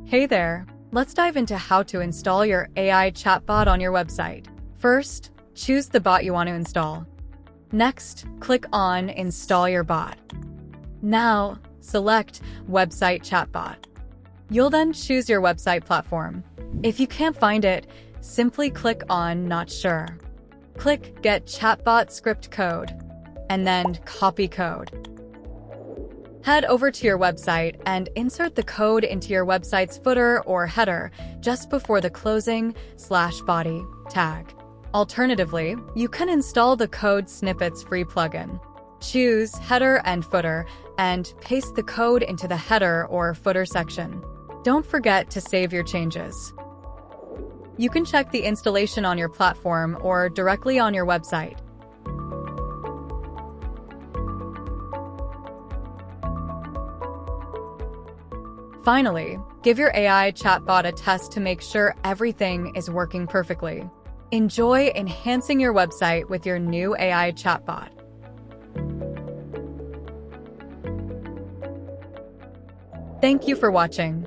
Hey there! Let's dive into how to install your AI chatbot on your website. First, choose the bot you want to install. Next, click on Install Your Bot. Now, select Website Chatbot. You'll then choose your website platform. If you can't find it, simply click on Not Sure. Click Get Chatbot Script Code, and then Copy Code. Head over to your website and insert the code into your website's footer or header just before the closing/body tag. Alternatively, you can install the Code Snippets free plugin. Choose Header and Footer and paste the code into the header or footer section. Don't forget to save your changes. You can check the installation on your platform or directly on your website. Finally, give your AI chatbot a test to make sure everything is working perfectly. Enjoy enhancing your website with your new AI chatbot. Thank you for watching.